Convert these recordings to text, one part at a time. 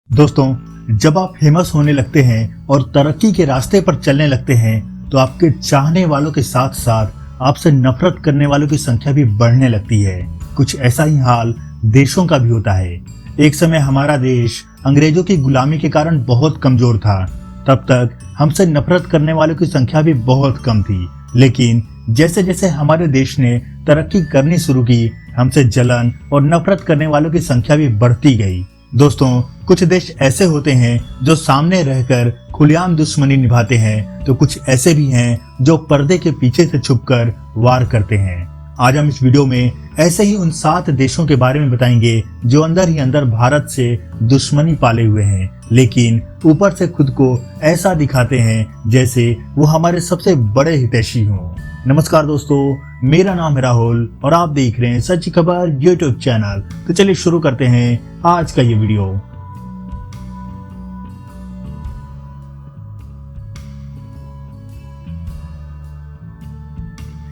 दोस्तों, जब आप फेमस होने लगते हैं और तरक्की के रास्ते पर चलने लगते हैं तो आपके चाहने वालों के साथ साथ आपसे नफरत करने वालों की संख्या भी बढ़ने लगती है। कुछ ऐसा ही हाल देशों का भी होता है। एक समय हमारा देश अंग्रेजों की गुलामी के कारण बहुत कमजोर था। तब तक हमसे नफरत करने वालों की संख्या भी बहुत कम थी, लेकिन जैसे जैसे हमारे देश ने तरक्की करनी शुरू की, हमसे जलन और नफरत करने वालों की संख्या भी बढ़ती गई। दोस्तों, कुछ देश ऐसे होते हैं जो सामने रहकर खुलेआम दुश्मनी निभाते हैं, तो कुछ ऐसे भी हैं जो पर्दे के पीछे से छुपकर वार करते हैं। आज हम इस वीडियो में ऐसे ही उन 7 देशों के बारे में बताएंगे जो अंदर ही अंदर भारत से दुश्मनी पाले हुए हैं, लेकिन ऊपर से खुद को ऐसा दिखाते हैं जैसे वो हमारे सबसे बड़े हितैषी हों। नमस्कार दोस्तों, मेरा नाम है राहुल और आप देख रहे हैं सच्ची खबर यूट्यूब चैनल। तो चलिए शुरू करते हैं आज का ये वीडियो।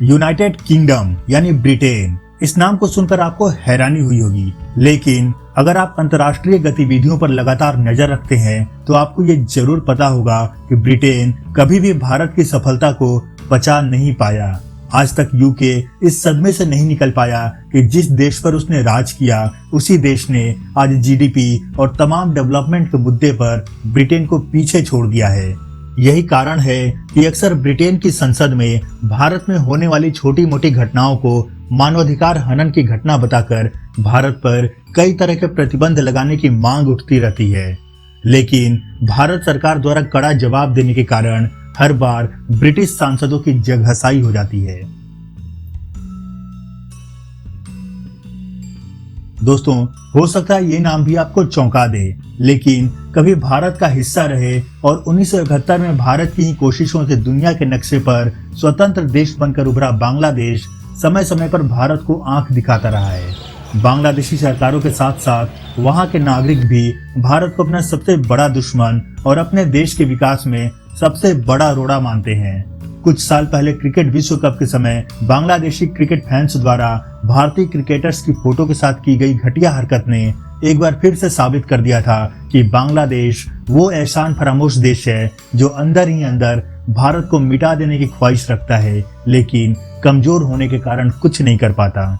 यूनाइटेड किंगडम यानी ब्रिटेन, इस नाम को सुनकर आपको हैरानी हुई होगी, लेकिन अगर आप अंतर्राष्ट्रीय गतिविधियों पर लगातार नजर रखते हैं तो आपको ये जरूर पता होगा कि ब्रिटेन कभी भी भारत की सफलता को बचा नहीं पाया। आज तक यूके इस सदमे से नहीं निकल पाया कि जिस देश पर उसने राज किया उसी देश ने आज जीडीपी और तमाम डेवलपमेंट के मुद्दे पर ब्रिटेन को पीछे छोड़ दिया है। यही कारण है कि अक्सर ब्रिटेन की संसद में भारत में होने वाली छोटी मोटी घटनाओं को मानवाधिकार हनन की घटना बताकर भारत पर कई तरह के प्रतिबंध लगाने की मांग उठती रहती है, लेकिन भारत सरकार द्वारा कड़ा जवाब देने के कारण हर बार ब्रिटिश सांसदों की जगहसाई हो जाती है। दोस्तों, हो सकता है ये नाम भी आपको चौंका दे, लेकिन कभी भारत का हिस्सा रहे और 1971 में भारत की ही कोशिशों से दुनिया के नक्शे पर स्वतंत्र देश बनकर उभरा बांग्लादेश समय समय पर भारत को आंख दिखाता रहा है। बांग्लादेशी सरकारों के साथ साथ वहां के नागरिक भी भारत को अपना सबसे बड़ा दुश्मन और अपने देश के विकास में सबसे बड़ा रोड़ा मानते हैं। कुछ साल पहले क्रिकेट विश्व कप के समय बांग्लादेशी क्रिकेट फैंस द्वारा भारतीय क्रिकेटर्स की फोटो के साथ की गई घटिया हरकत ने एक बार फिर से साबित कर दिया था कि बांग्लादेश वो एहसान फरामोश देश है जो अंदर ही अंदर भारत को मिटा देने की ख्वाहिश रखता है, लेकिन कमजोर होने के कारण कुछ नहीं कर पाता।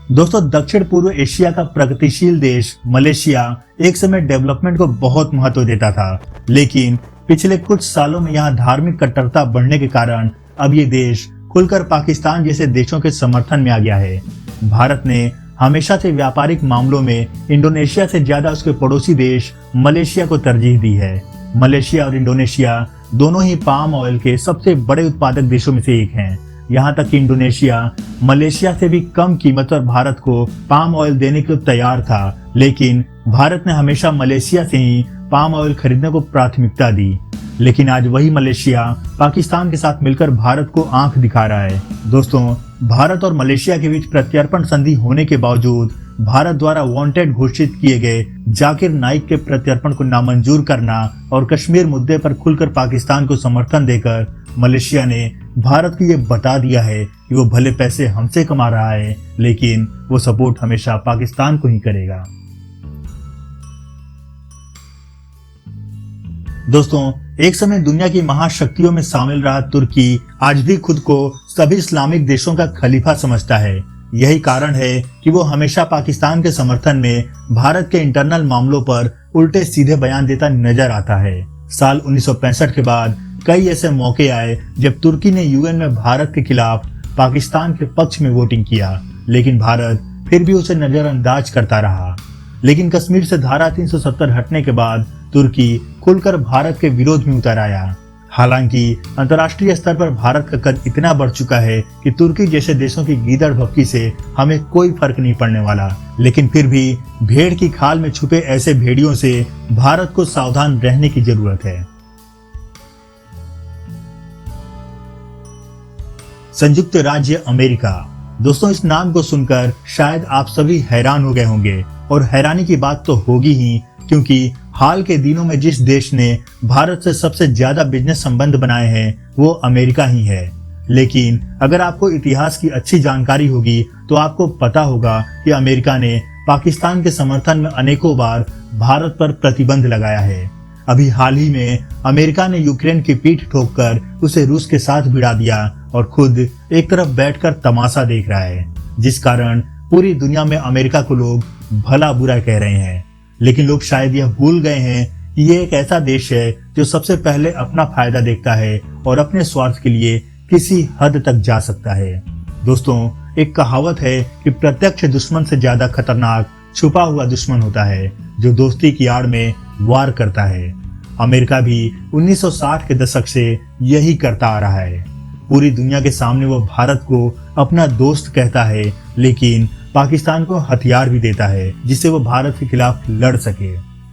दोस्तों, दक्षिण पूर्व एशिया का प्रगतिशील देश मलेशिया एक समय डेवलपमेंट को बहुत महत्व देता था, लेकिन पिछले कुछ सालों में यहाँ धार्मिक कट्टरता बढ़ने के कारण अब ये देश खुलकर पाकिस्तान जैसे देशों के समर्थन में आ गया है। भारत ने हमेशा से व्यापारिक मामलों में इंडोनेशिया से ज्यादा उसके पड़ोसी देश मलेशिया को तरजीह दी है। मलेशिया और इंडोनेशिया दोनों ही पाम ऑयल के सबसे बड़े उत्पादक देशों में से एक हैं। यहाँ तक कि इंडोनेशिया मलेशिया से भी कम कीमत पर भारत को पाम ऑयल देने को तैयार था, लेकिन भारत ने हमेशा मलेशिया से ही पाम ऑयल खरीदने को प्राथमिकता दी। लेकिन आज वही मलेशिया पाकिस्तान के साथ मिलकर भारत को आंख दिखा रहा है। दोस्तों, भारत और मलेशिया के बीच प्रत्यर्पण संधि होने के बावजूद भारत द्वारा वांटेड घोषित किए गए जाकिर नाइक के प्रत्यर्पण को नामंजूर करना और कश्मीर मुद्दे पर खुलकर पाकिस्तान को समर्थन देकर मलेशिया ने भारत को ये बता दिया है कि वो भले पैसे हमसे कमा रहा है, लेकिन वो सपोर्ट हमेशा पाकिस्तान को ही करेगा। दोस्तों, एक समय दुनिया की महाशक्तियों में शामिल रहा तुर्की आज भी खुद को सभी इस्लामिक देशों का खलीफा समझता है। यही कारण है कि वो हमेशा पाकिस्तान के समर्थन में भारत के इंटरनल मामलों पर उल्टे सीधे बयान देता नजर आता है। साल 1965 के बाद कई ऐसे मौके आए जब तुर्की ने यूएन में भारत के खिलाफ पाकिस्तान के पक्ष में वोटिंग किया, लेकिन भारत फिर भी उसे नजरअंदाज करता रहा। लेकिन कश्मीर से धारा 370 हटने के बाद तुर्की खुलकर भारत के विरोध में उतर आया। हालांकि अंतर्राष्ट्रीय स्तर पर भारत का कद इतना बढ़ चुका है कि तुर्की जैसे देशों की गीदड़ भपकी से हमें कोई फर्क नहीं पड़ने वाला, लेकिन फिर भी भेड़ की खाल में छुपे ऐसे भेड़ियों से भारत को सावधान रहने की जरूरत है। संयुक्त राज्य अमेरिका। दोस्तों, इस नाम को सुनकर शायद आप सभी हैरान हो गए होंगे, और हैरानी की बात तो होगी ही, क्योंकि हाल के दिनों में जिस देश ने भारत से सबसे ज्यादा बिजनेस संबंध बनाए हैं वो अमेरिका ही है। लेकिन अगर आपको इतिहास की अच्छी जानकारी होगी तो आपको पता होगा कि अमेरिका ने पाकिस्तान के समर्थन में अनेकों बार भारत पर प्रतिबंध लगाया है। अभी हाल ही में अमेरिका ने यूक्रेन की पीठ ठोककर उसे रूस के साथ भिड़ा दिया और खुद एक तरफ बैठकर तमाशा देख रहा है, जिस कारण पूरी दुनिया में अमेरिका को लोग भला बुरा कह रहे हैं। लेकिन लोग शायद यह भूल गए हैं कि ये एक ऐसा देश है जो सबसे पहले अपना फायदा देखता है और अपने स्वार्थ के लिए किसी हद तक जा सकता है। दोस्तों, एक कहावत है कि प्रत्यक्ष दुश्मन से ज्यादा खतरनाक छुपा हुआ दुश्मन होता है जो दोस्ती की आड़ में वार करता है। अमेरिका भी 1960 के दशक से यही करता आ रहा है। पूरी दुनिया के सामने वो भारत को अपना दोस्त कहता है, लेकिन पाकिस्तान को हथियार भी देता है जिससे वो भारत के खिलाफ लड़ सके।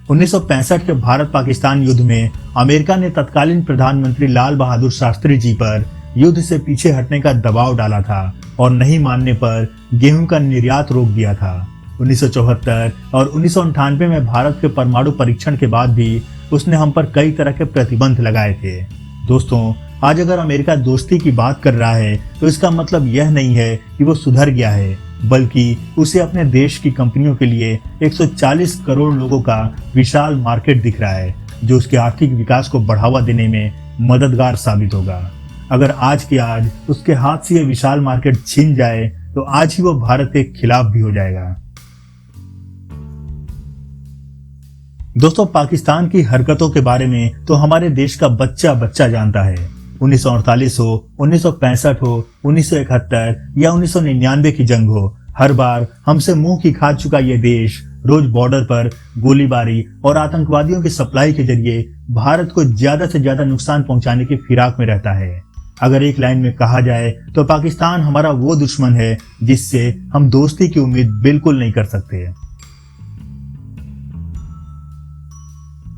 1965 के भारत पाकिस्तान युद्ध में अमेरिका ने तत्कालीन प्रधानमंत्री लाल बहादुर शास्त्री जी पर युद्ध से पीछे हटने का दबाव डाला था और नहीं मानने पर गेहूं का निर्यात रोक दिया था। 1974 और 1998 में भारत के परमाणु परीक्षण के बाद भी उसने हम पर कई तरह के प्रतिबंध लगाए थे। दोस्तों, आज अगर अमेरिका दोस्ती की बात कर रहा है तो इसका मतलब यह नहीं है कि वो सुधर गया है, बल्कि उसे अपने देश की कंपनियों के लिए 140 करोड़ लोगों का विशाल मार्केट दिख रहा है, जो उसके आर्थिक विकास को बढ़ावा देने में मददगार साबित होगा। अगर आज के आज उसके हाथ से यह विशाल मार्केट छिन जाए तो आज ही वो भारत के खिलाफ भी हो जाएगा। दोस्तों, पाकिस्तान की हरकतों के बारे में तो हमारे देश का बच्चा बच्चा जानता है। 1948 हो, 1965 हो, 1971 या 1999 की जंग हो, हर बार हमसे मुंह की खा चुका ये देश रोज बॉर्डर पर गोलीबारी और आतंकवादियों की सप्लाई के जरिए भारत को ज्यादा से ज्यादा नुकसान पहुंचाने की फिराक में रहता है। अगर एक लाइन में कहा जाए तो पाकिस्तान हमारा वो दुश्मन है जिससे हम दोस्ती की उम्मीद बिल्कुल नहीं कर सकते।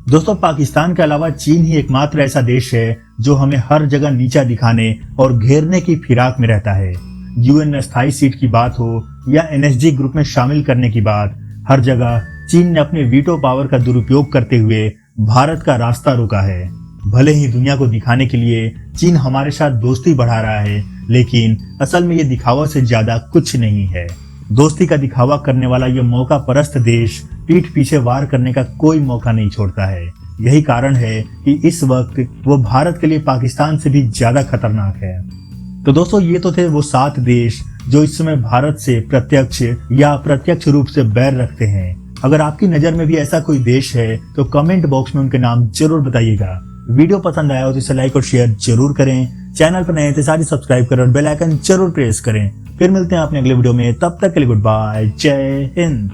दोस्तों, पाकिस्तान के अलावा चीन ही एकमात्र ऐसा देश है जो हमें हर जगह नीचा दिखाने और घेरने की फिराक में रहता है। यूएन में स्थायी सीट की बात हो या एनएसजी ग्रुप में शामिल करने की बात, हर जगह चीन ने अपने वीटो पावर का दुरुपयोग करते हुए भारत का रास्ता रोका है। भले ही दुनिया को दिखाने के लिए चीन हमारे साथ दोस्ती बढ़ा रहा है, लेकिन असल में ये दिखावा से ज्यादा कुछ नहीं है। दोस्ती का दिखावा करने वाला ये मौका परस्त देश पीठ पीछे वार करने का कोई मौका नहीं छोड़ता है। यही कारण है कि इस वक्त वो भारत के लिए पाकिस्तान से भी ज्यादा खतरनाक है। तो दोस्तों, ये तो थे वो 7 देश जो इस समय भारत से प्रत्यक्ष या अप्रत्यक्ष रूप से बैर रखते हैं। अगर आपकी नजर में भी ऐसा कोई देश है तो कमेंट बॉक्स में उनके नाम जरूर बताइएगा। वीडियो पसंद आया हो तो इसे लाइक और शेयर जरूर करें। चैनल पर नए हैं तो सारी सब्सक्राइब करें और बेल आइकन जरूर प्रेस करें। फिर मिलते हैं अपने अगले वीडियो में, तब तक के लिए गुड बाय, जय हिंद।